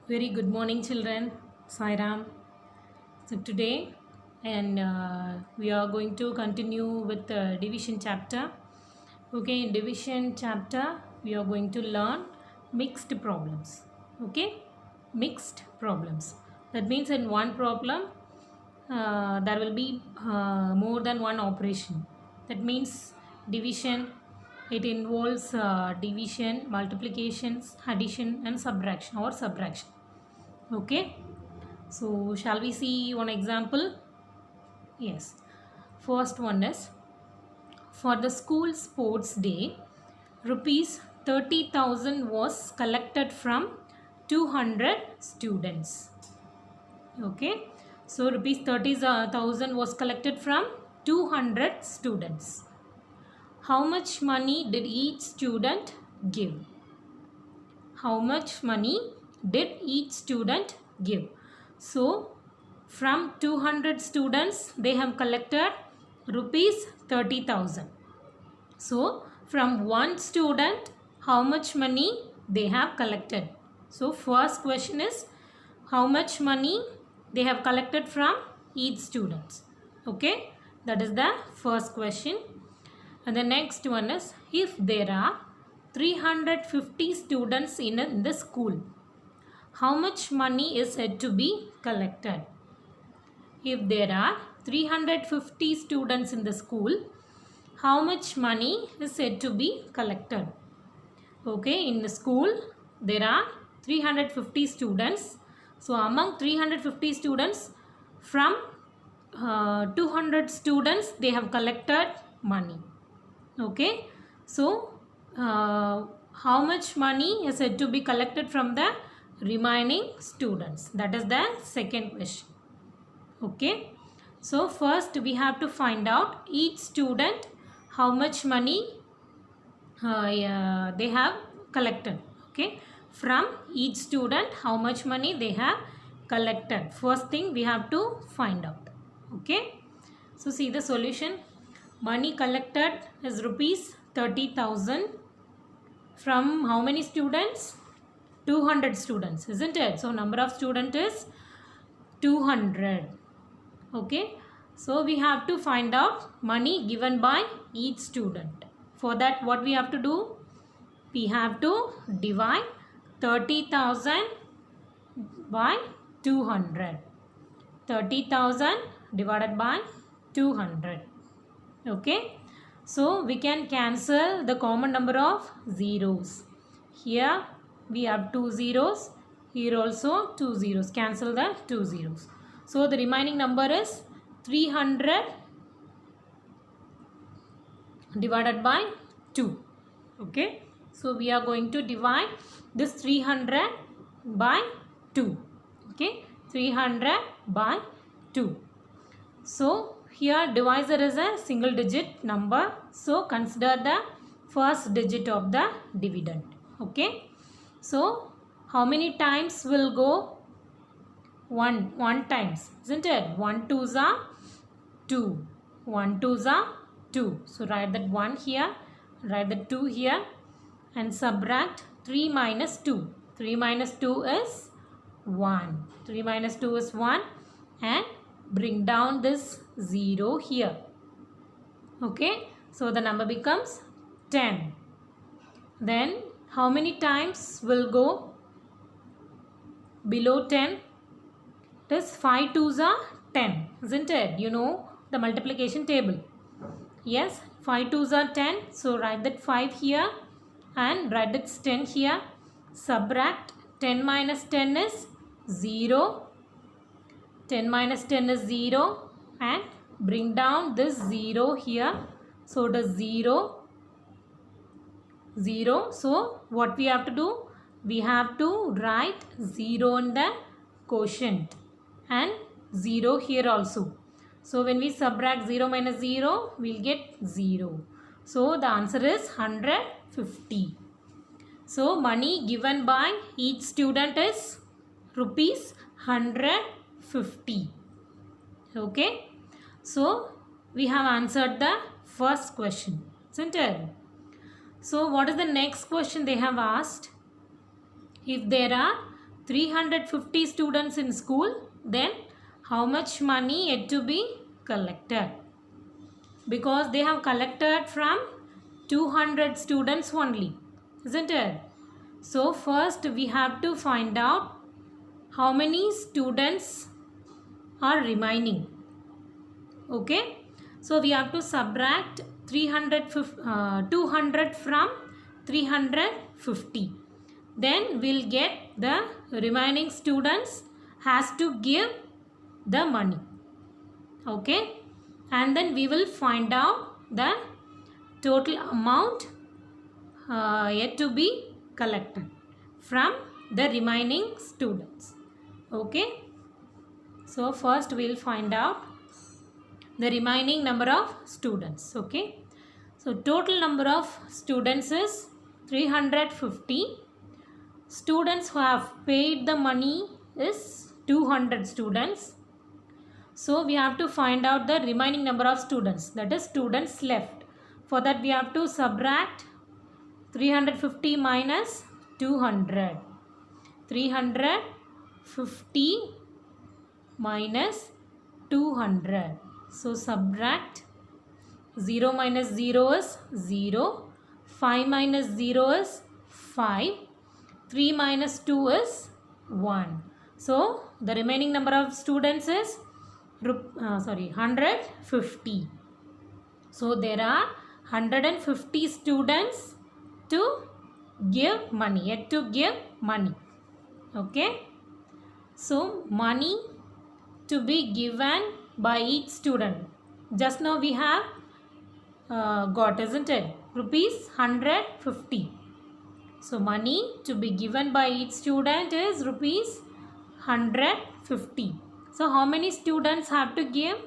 Very good morning, children. Sairam. So today, and we are going to continue with the division chapter. Okay, in division chapter, we are going to learn mixed problems. Okay, mixed problems. That means in one problem, there will be more than one operation. That means division. It involves division, multiplications, addition, and subtraction. Okay, so shall we see one example? Yes. First one is for the school sports day, rupees 30,000 was collected from 200 students. Okay, so rupees 30,000 was collected from 200 students. How much money did each student give? How much money did each student give? So from 200 students they have collected rupees 30,000. So from one student how much money they have collected? So first question is how much money they have collected from each student. Okay, that is the first question. And the next one is if there are 350 students in the school, how much money is said to be collected? If there are 350 students in the school, how much money is said to be collected? Okay, in the school there are 350 students. So among 350 students, from 200 students they have collected money. Okay, so how much money is said to be collected from the remaining students? That is the second question. Okay, so first we have to find out each student how much money they have collected. Okay, from each student how much money they have collected. First thing we have to find out. Okay, so see the solution. Money collected is rupees 30,000 from how many students? 200 students, isn't it? So number of students is 200. Okay, so we have to find out money given by each student. For that what we have to do? We have to divide 30,000 by 200. 30,000 divided by 200. Okay, so we can cancel the common number of zeros. Here we have 2 zeros, here also 2 zeros. Cancel the 2 zeros. So the remaining number is 300 divided by 2. Okay, so we are going to divide this 300 by 2. Okay, 300 by 2. So here divisor is a single digit number, so consider the first digit of the dividend. Okay, so how many times will go? One times, isn't it? 1 2s are 2, 1 2s are 2. So write that 1 here, write the 2 here, and subtract 3 minus 2. 3 minus 2 is 1. 3 minus 2 is 1, and bring down this 0 here. Okay, so the number becomes 10. Then how many times will go below 10? It is 5 2s are 10, isn't it? You know the multiplication table. Yes, 5 2s are 10. So write that 5 here and write that 10 here. Subtract 10 minus 10 is 0. 10 minus 10 is 0, and bring down this 0 here. So it is 0, 0. So what we have to do? We have to write 0 in the quotient and 0 here also. So when we subtract 0 minus 0, we will get 0. So the answer is 150. So money given by each student is rupees 150. Okay, so we have answered the first question, isn't it? So what is the next question they have asked? If there are 350 students in school, then how much money yet to be collected? Because they have collected from 200 students only, isn't it? So first we have to find out how many students are remaining. Okay, so we have to subtract 200 from 350. Then we'll get the remaining students has to give the money. Okay, and then we will find out the total amount yet to be collected from the remaining students. Okay, so first we will find out the remaining number of students. Okay, so total number of students is 350. Students who have paid the money is 200 students. So we have to find out the remaining number of students, that is students left. For that we have to subtract 350 minus 200. 350 minus 200. So subtract 0 minus 0 is 0. 5 minus 0 is 5. 3 minus 2 is 1. So the remaining number of students is 150. So there are 150 students to give money, yet to give money. Okay, so money to be given by each student, just now we have got, isn't it? Rupees 150. So money to be given by each student is rupees 150. So how many students have to give?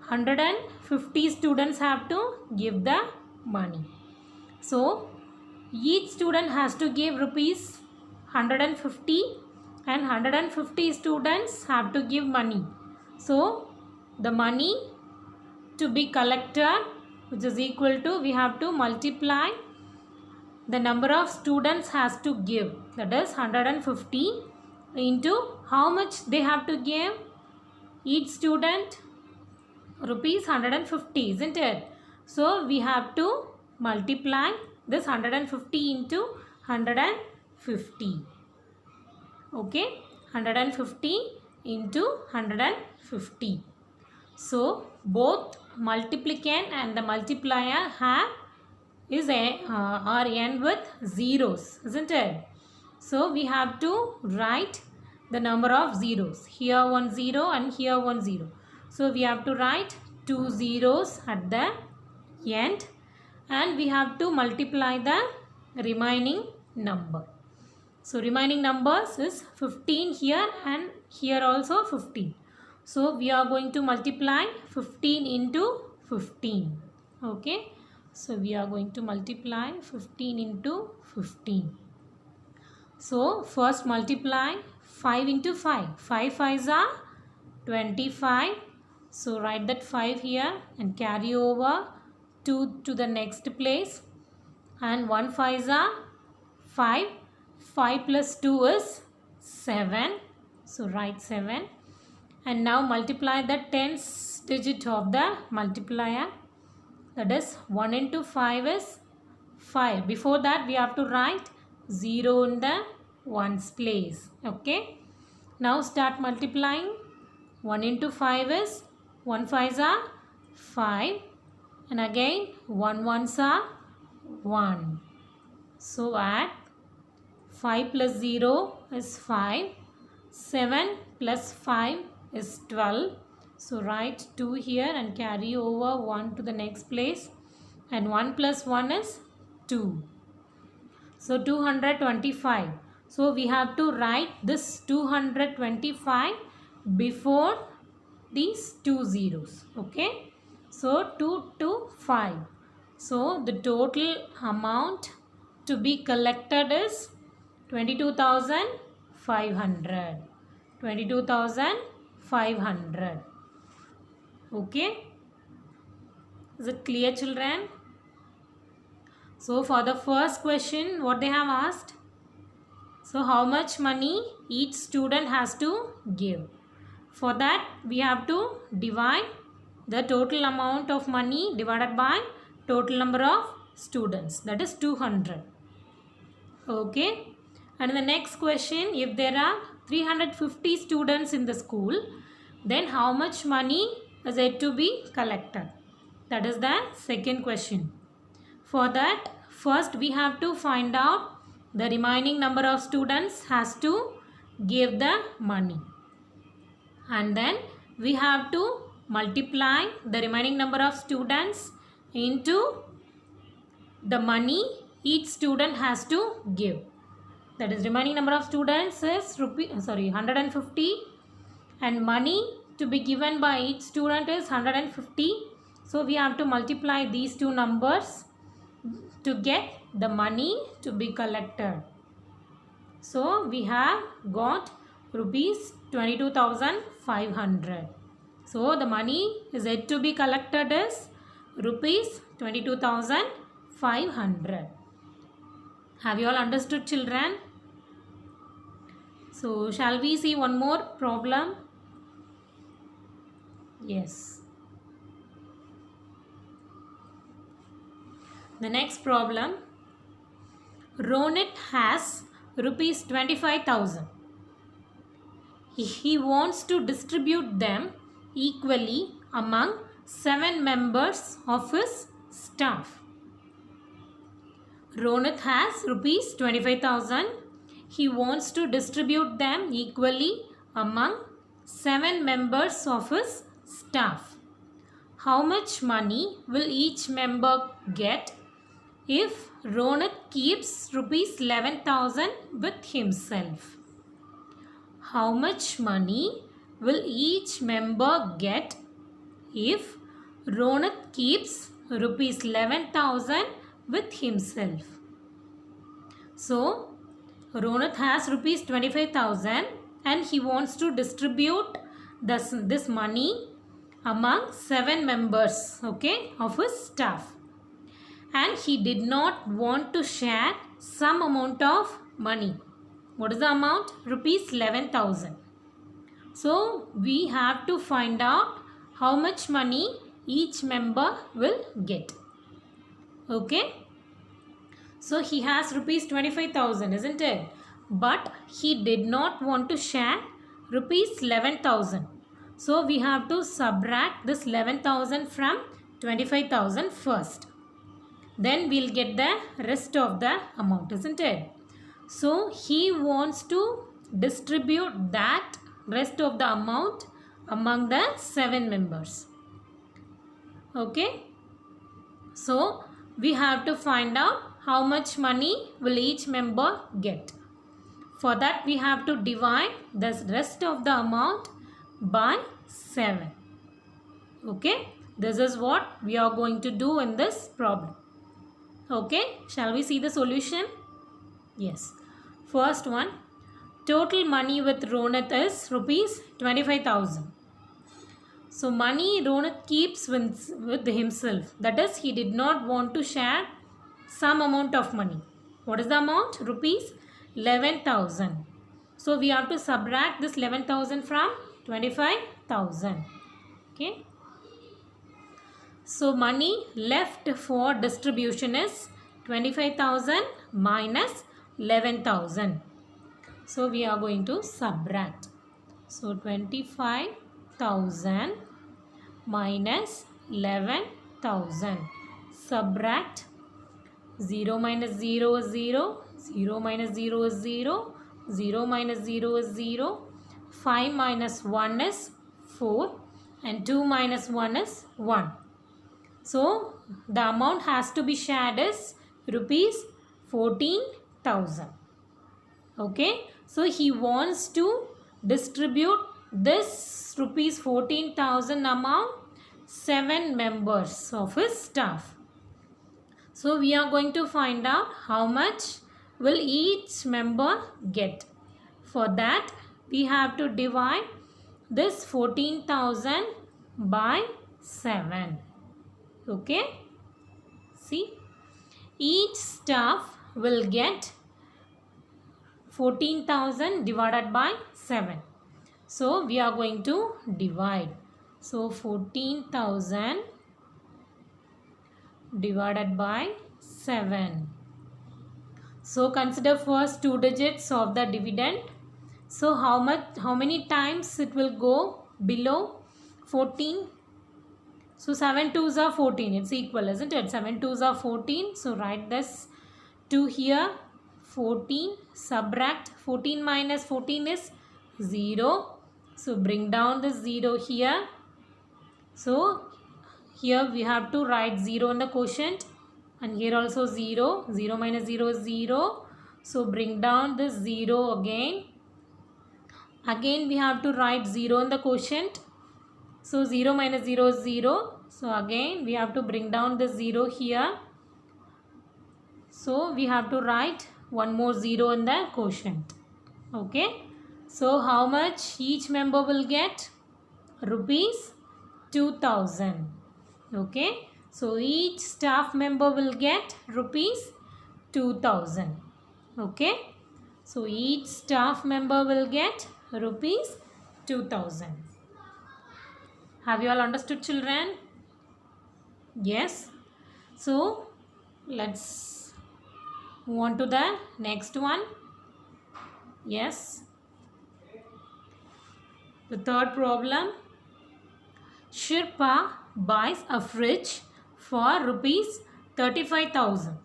150 students have to give the money. So each student has to give rupees 150 and 150 students have to give money. So the money to be collected, which is equal to, we have to multiply the number of students has to give, that is 150 into how much they have to give? Each student rupees 150, isn't it? So we have to multiply this 150 into 150. Okay, 150 into 150. So both multiplicand and the multiplier have are end with zeros, isn't it? So we have to write the number of zeros. Here 1 0 and here 1 0. So we have to write 2 zeros at the end, and we have to multiply the remaining number. So remaining numbers is 15 here and here also 15. So we are going to multiply 15 into 15. Okay, so we are going to multiply 15 into 15. So first multiply 5 into 5. 5 5s are 25. So write that 5 here and carry over 2 to the next place. And 1 5s are 5. 5 plus 2 is 7. So write 7. And now multiply the tens digit of the multiplier. That is 1 into 5 is 5. Before that we have to write 0 in the ones place. Okay. Now start multiplying. 1 into 5 is 1 5s are 5. And again 1 1s are 1. So add 5 plus 0 is 5. 7 plus 5 is 12. So write 2 here and carry over 1 to the next place. And 1 plus 1 is 2. So 225. So we have to write this 225 before these 2 zeros. Okay. So 2 to 5. So the total amount to be collected is 22,500. 22,500. Okay. Is it clear, children? So for the first question, what they have asked? So how much money each student has to give? For that we have to divide the total amount of money divided by total number of students, that is 200. Okay, and the next question, if there are 350 students in the school, then how much money is yet to be collected? That is the second question. For that, first we have to find out the remaining number of students has to give the money, and then we have to multiply the remaining number of students into the money each student has to give. That is, remaining number of students is 150, and money to be given by each student is 150. So we have to multiply these two numbers to get the money to be collected. So we have got rupees 22,500. So the money is yet to be collected is rupees 22,500. Have you all understood, children? So shall we see one more problem? Yes. The next problem. Ronit has rupees 25,000. He wants to distribute them equally among 7 members of his staff. Ronit has rupees 25,000. He wants to distribute them equally among 7 members of his staff. How much money will each member get if Ronit keeps rupees 11,000 with himself? How much money will each member get if Ronit keeps rupees 11,000 with himself? So Ronit has rupees 25,000 and he wants to distribute this money among 7 members, okay, of his staff. And he did not want to share some amount of money. What is the amount? Rupees 11,000. So we have to find out how much money each member will get. Okay. So he has rupees 25,000, isn't it? But he did not want to share rupees 11,000. So we have to subtract this 11,000 from 25,000 first. Then we'll get the rest of the amount, isn't it? So he wants to distribute that rest of the amount among the 7 members. Okay. So we have to find out how much money will each member get. For that we have to divide the rest of the amount by 7. Okay. This is what we are going to do in this problem. Okay. Shall we see the solution? Yes. First one. Total money with Ronit is rupees 25,000. So money Ronit keeps with himself. That is, he did not want to share some amount of money. What is the amount? Rupees 11,000. So we have to subtract this 11,000 from 25,000. Okay. So money left for distribution is 25,000 minus 11,000. So we are going to subtract. So 25,000 minus 11,000. Subtract. 0 minus 0 is 0. 0 minus 0 is 0. 0 minus 0 is 0. 5 minus 1 is 4. And 2 minus 1 is 1. So the amount has to be shared is rupees 14,000. Okay. So he wants to distribute this rupees 14,000 among 7 members of his staff. So we are going to find out how much will each member get. For that we have to divide this 14,000 by 7. Okay. See, each staff will get 14,000 divided by 7. So we are going to divide. So 14,000 divided by 7. So consider first two digits of the dividend. So how many times it will go below 14? So 7 2s are 14. It's equal, isn't it? 7 2s are 14. So write this 2 here. 14. Subtract 14 minus 14 is 0. So bring down the 0 here. So here we have to write 0 in the quotient. And here also 0. 0 minus 0 is 0. So bring down this 0 again. Again we have to write 0 in the quotient. So 0 minus 0 is 0. So again we have to bring down the 0 here. So we have to write one more 0 in the quotient. Okay. So how much each member will get? Rupees 2,000. Okay. So each staff member will get rupees 2,000. Okay. So each staff member will get rupees 2,000. Have you all understood, children? Yes. So let's move on to the next one. Yes. The third problem. Shirpa buys a fridge for rupees 35,000.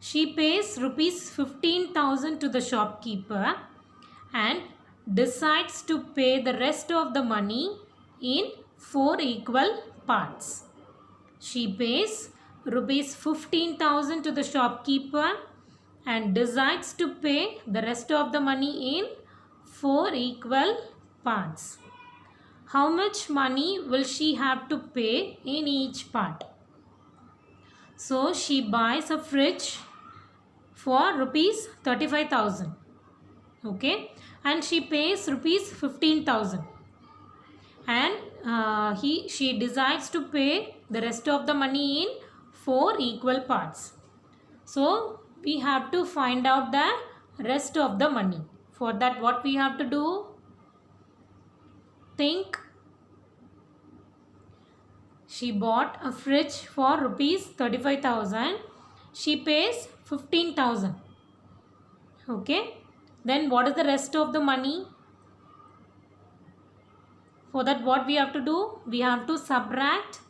She pays rupees 15,000 to the shopkeeper and decides to pay the rest of the money in 4 equal parts. She pays rupees 15,000 to the shopkeeper and decides to pay the rest of the money in 4 equal parts. How much money will she have to pay in each part? So she buys a fridge for rupees 35,000. Okay, and she pays rupees 15,000. And she decides to pay the rest of the money in 4 equal parts. So we have to find out the rest of the money. For that, what we have to do? Think. She bought a fridge for rupees 35,000. She pays 15,000. Okay. Then what is the rest of the money? For that, what we have to do? We have to subtract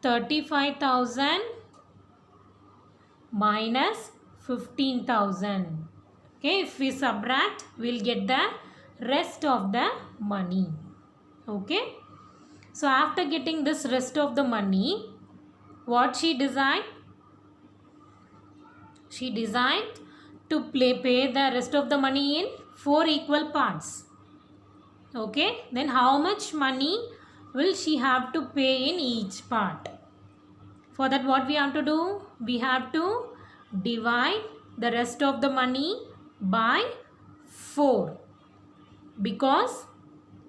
35,000 minus 15,000. Okay, if we subtract, we will get the rest of the money. Okay. So after getting this rest of the money, what she decided? She decided to pay the rest of the money in 4 equal parts. Okay, then how much money will she have to pay in each part? For that, what we have to do? We have to divide the rest of the money by 4, because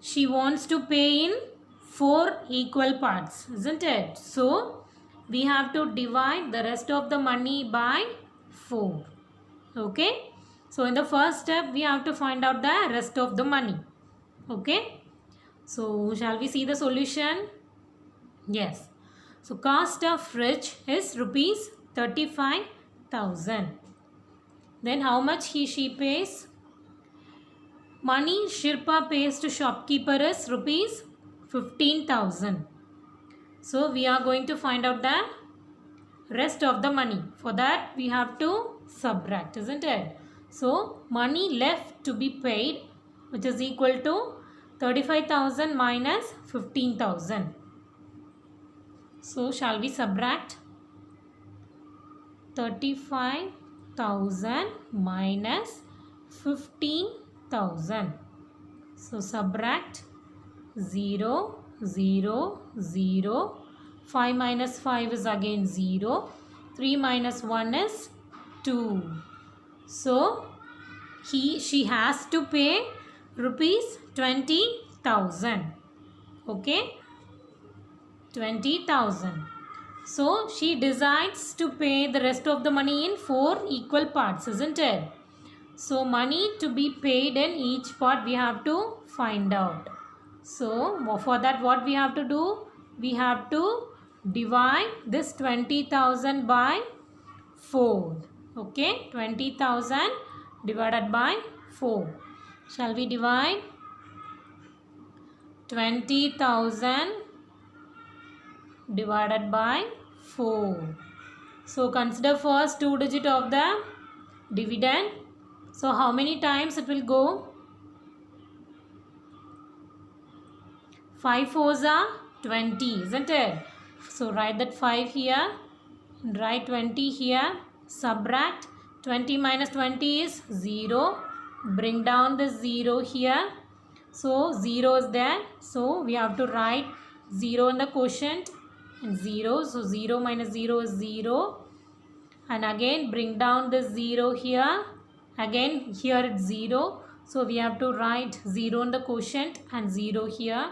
she wants to pay in 4 equal parts, isn't it? So we have to divide the rest of the money by 4. Okay, so in the first step we have to find out the rest of the money. Okay, so shall we see the solution? Yes. So cost of fridge is rupees 35,000. Then how much she pays? Money Shirpa pays to shopkeeper is rupees 15,000. So we are going to find out the rest of the money. For that, we have to subtract, isn't it? So money left to be paid, which is equal to 35,000 minus 15,000. So shall we subtract? 35,000 minus 15,000. So subtract 0, 0, 0. 5 minus 5 is again 0. 3 minus 1 is 2. So she has to pay rupees 20,000. Okay, 20,000. So she decides to pay the rest of the money in 4 equal parts, isn't it? So money to be paid in each part we have to find out. So for that what we have to do? We have to divide this 20,000 by 4. Okay, 20,000 divided by 4. Shall we divide? 20,000 divided by 4. So consider first 2 digit of the dividend. So how many times it will go? 5 4s are 20, isn't it? So write that 5 here and write 20 here. Subtract 20 minus 20 is 0. Bring down the 0 here. So 0 is there. So we have to write 0 in the quotient and 0. So 0 minus 0 is 0. And again bring down the 0 here. Again here it's 0. So we have to write 0 in the quotient and 0 here.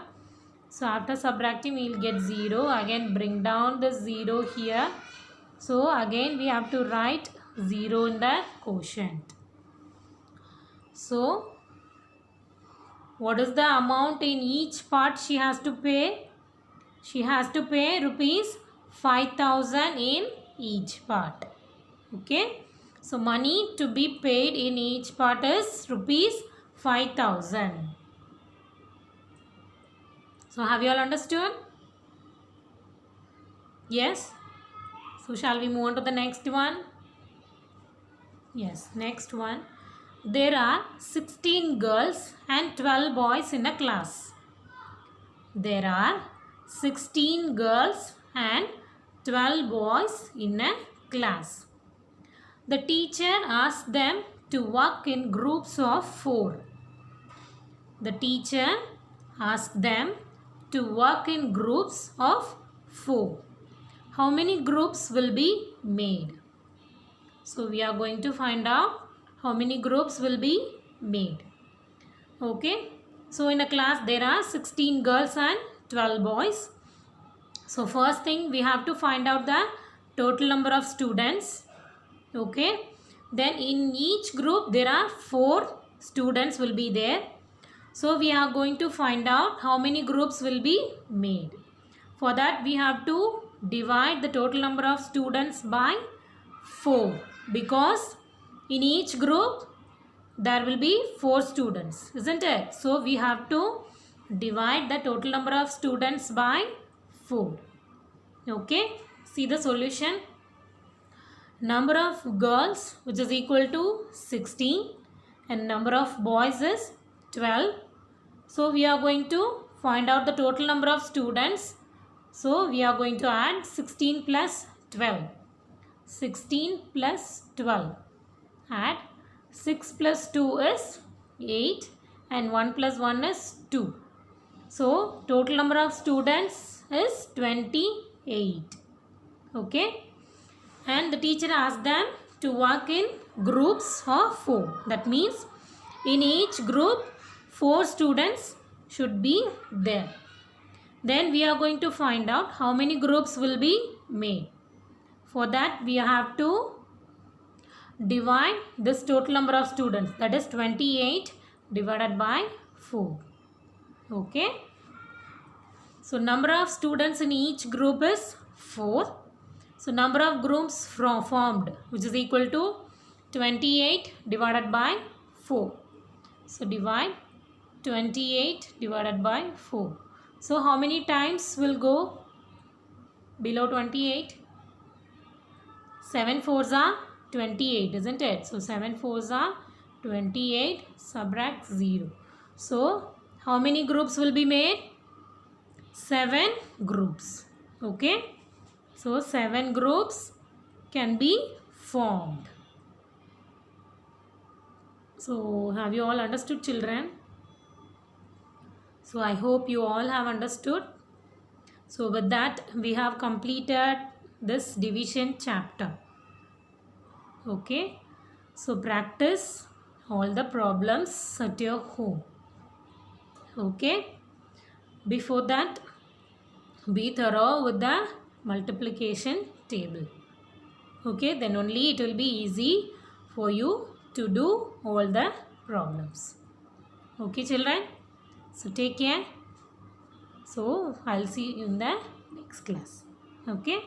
So after subtracting we will get 0. Again bring down the 0 here. So again we have to write 0 in the quotient. So what is the amount in each part she has to pay? She has to pay rupees 5,000 in each part. Okay. So money to be paid in each part is rupees 5,000. So have you all understood? Yes. So shall we move on to the next one? Yes, next one. There are 16 girls and 12 boys in a class. There are 16 girls and 12 boys in a class. The teacher asked them to work in groups of 4. The teacher asked them to work in groups of 4. How many groups will be made? So we are going to find out how many groups will be made. Okay. So in a class there are 16 girls and 12 boys. So first thing we have to find out the total number of students. Okay. Then in each group there are 4 students will be there. So we are going to find out how many groups will be made. For that we have to divide the total number of students by 4 because in each group there will be 4 students, isn't it? So we have to divide the total number of students by 4. Okay, see the solution. Number of girls which is equal to 16 and number of boys is 12. So we are going to find out the total number of students. So we are going to add 16 plus 12. 16 plus 12. Add 6 plus 2 is 8 and 1 plus 1 is 2. So total number of students is 28. Okay. And the teacher asked them to work in groups of 4. That means in each group 4 students should be there. Then we are going to find out how many groups will be made. For that we have to divide this total number of students, that is 28 divided by 4. Okay. So number of students in each group is 4. So number of groups formed which is equal to 28 divided by 4. So divide 28 divided by 4. So how many times will go below 28? 7 4s are 28, isn't it? So 7 4s are 28, subtract 0. So how many groups will be made? 7 groups. Okay. So 7 groups can be formed. So have you all understood, children? So I hope you all have understood. So with that we have completed this division chapter. Okay. So practice all the problems at your home. Okay. Before that, be thorough with the multiplication table. Okay. Then only it will be easy for you to do all the problems. Okay, children? So take care. So I'll see you in the next class. Okay.